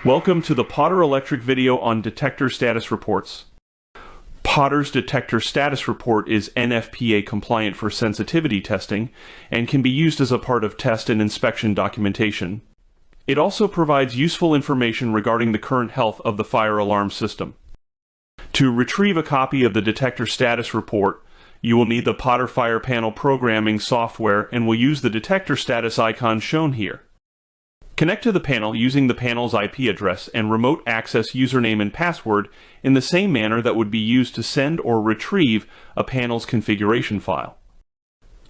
Welcome to the Potter Electric video on detector status reports. Potter's Detector Status Report is NFPA compliant for sensitivity testing and can be used as a part of test and inspection documentation. It also provides useful information regarding the current health of the fire alarm system. To retrieve a copy of the Detector Status Report, you will need the Potter Fire Panel programming software and will use the detector status icon shown here. Connect to the panel using the panel's IP address and remote access username and password in the same manner that would be used to send or retrieve a panel's configuration file.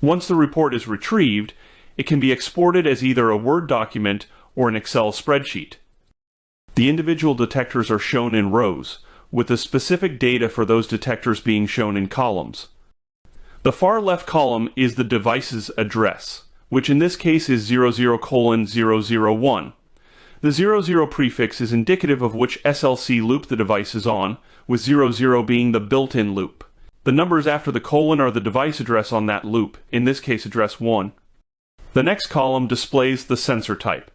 Once the report is retrieved, it can be exported as either a Word document or an Excel spreadsheet. The individual detectors are shown in rows, with the specific data for those detectors being shown in columns. The far left column is the device's address, which in this case is 00:001. The 00 prefix is indicative of which SLC loop the device is on, with 00 being the built-in loop. The numbers after the colon are the device address on that loop, in this case address 1. The next column displays the sensor type.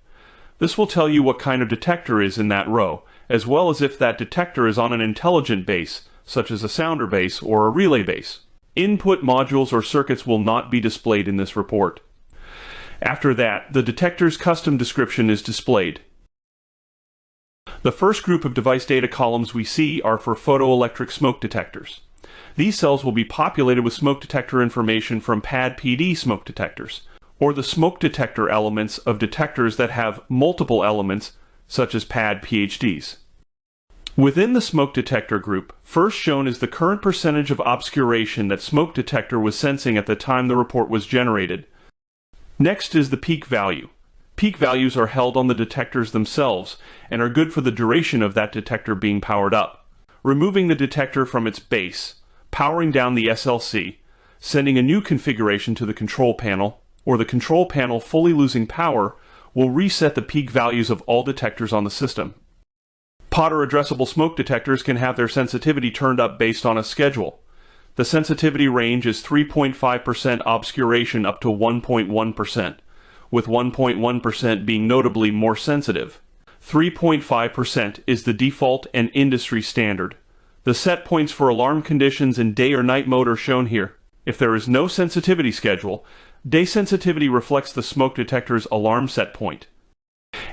This will tell you what kind of detector is in that row, as well as if that detector is on an intelligent base, such as a sounder base or a relay base. Input modules or circuits will not be displayed in this report. After that, the detector's custom description is displayed. The first group of device data columns we see are for photoelectric smoke detectors. These cells will be populated with smoke detector information from PAD PD smoke detectors, or the smoke detector elements of detectors that have multiple elements, such as PAD PhDs. Within the smoke detector group, first shown is the current percentage of obscuration that smoke detector was sensing at the time the report was generated. Next is the peak value. Peak values are held on the detectors themselves and are good for the duration of that detector being powered up. Removing the detector from its base, powering down the SLC, sending a new configuration to the control panel, or the control panel fully losing power, will reset the peak values of all detectors on the system. Potter addressable smoke detectors can have their sensitivity turned up based on a schedule. The sensitivity range is 3.5% obscuration up to 1.1%, with 1.1% being notably more sensitive. 3.5% is the default and industry standard. The set points for alarm conditions in day or night mode are shown here. If there is no sensitivity schedule, day sensitivity reflects the smoke detector's alarm set point.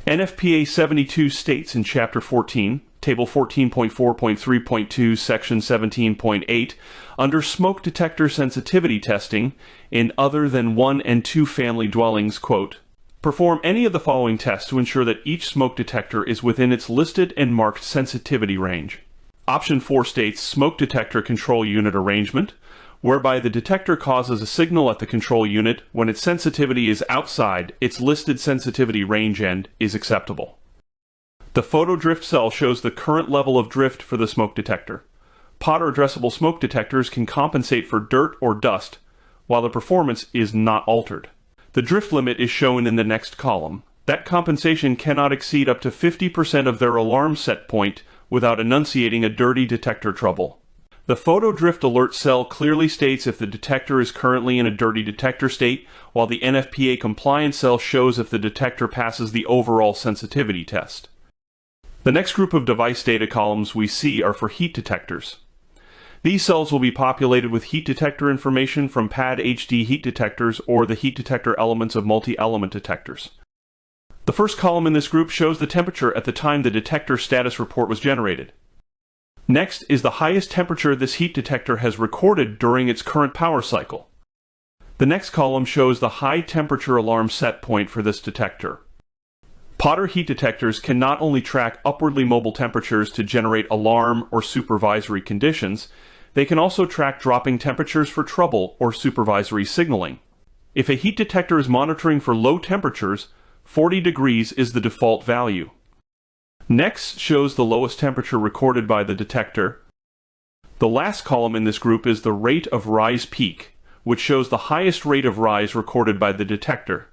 NFPA 72 states in Chapter 14, Table 14.4.3.2, Section 17.8, under smoke detector sensitivity testing in other than 1 and 2 family dwellings, quote, perform any of the following tests to ensure that each smoke detector is within its listed and marked sensitivity range. Option 4 states smoke detector control unit arrangement, whereby the detector causes a signal at the control unit when its sensitivity is outside its listed sensitivity range and is acceptable. The photo drift cell shows the current level of drift for the smoke detector. Potter addressable smoke detectors can compensate for dirt or dust, while the performance is not altered. The drift limit is shown in the next column. That compensation cannot exceed up to 50% of their alarm set point without enunciating a dirty detector trouble. The photo drift alert cell clearly states if the detector is currently in a dirty detector state, while the NFPA compliance cell shows if the detector passes the overall sensitivity test. The next group of device data columns we see are for heat detectors. These cells will be populated with heat detector information from PAD HD heat detectors or the heat detector elements of multi-element detectors. The first column in this group shows the temperature at the time the detector status report was generated. Next is the highest temperature this heat detector has recorded during its current power cycle. The next column shows the high temperature alarm set point for this detector. Potter heat detectors can not only track upwardly mobile temperatures to generate alarm or supervisory conditions, they can also track dropping temperatures for trouble or supervisory signaling. If a heat detector is monitoring for low temperatures, 40 degrees is the default value. Next shows the lowest temperature recorded by the detector. The last column in this group is the rate of rise peak, which shows the highest rate of rise recorded by the detector.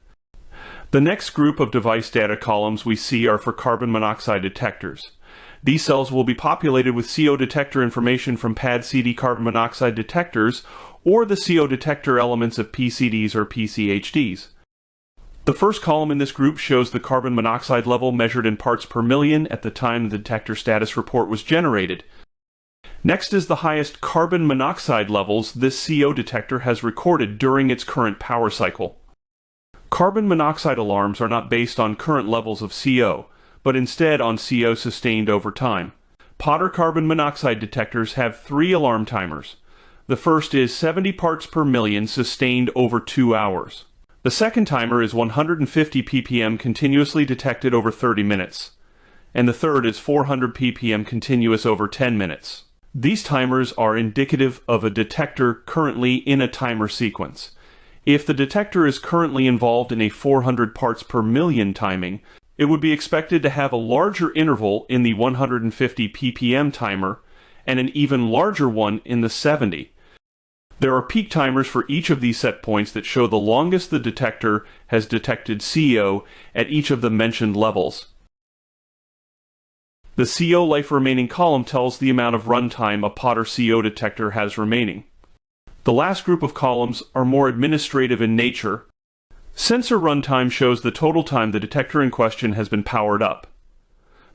The next group of device data columns we see are for carbon monoxide detectors. These cells will be populated with CO detector information from PAD CD carbon monoxide detectors or the CO detector elements of PCDs or PCHDs. The first column in this group shows the carbon monoxide level measured in parts per million at the time the detector status report was generated. Next is the highest carbon monoxide levels this CO detector has recorded during its current power cycle. Carbon monoxide alarms are not based on current levels of CO, but instead on CO sustained over time. Potter carbon monoxide detectors have 3 alarm timers. The first is 70 parts per million sustained over 2 hours. The second timer is 150 ppm continuously detected over 30 minutes. And the third is 400 ppm continuous over 10 minutes. These timers are indicative of a detector currently in a timer sequence. If the detector is currently involved in a 400 parts per million timing, it would be expected to have a larger interval in the 150 ppm timer and an even larger one in the 70. There are peak timers for each of these set points that show the longest the detector has detected CO at each of the mentioned levels. The CO life remaining column tells the amount of runtime a Potter CO detector has remaining. The last group of columns are more administrative in nature. Sensor runtime shows the total time the detector in question has been powered up.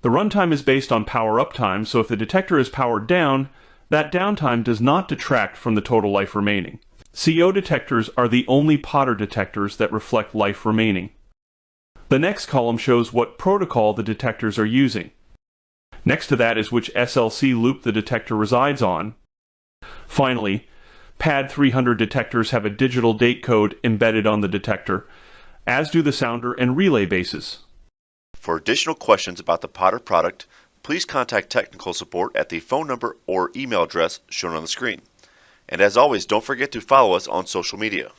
The runtime is based on power up time, so if the detector is powered down, that downtime does not detract from the total life remaining. CO detectors are the only Potter detectors that reflect life remaining. The next column shows what protocol the detectors are using. Next to that is which SLC loop the detector resides on. Finally, PAD 300 detectors have a digital date code embedded on the detector, as do the sounder and relay bases. For additional questions about the Potter product, please contact technical support at the phone number or email address shown on the screen. And as always, don't forget to follow us on social media.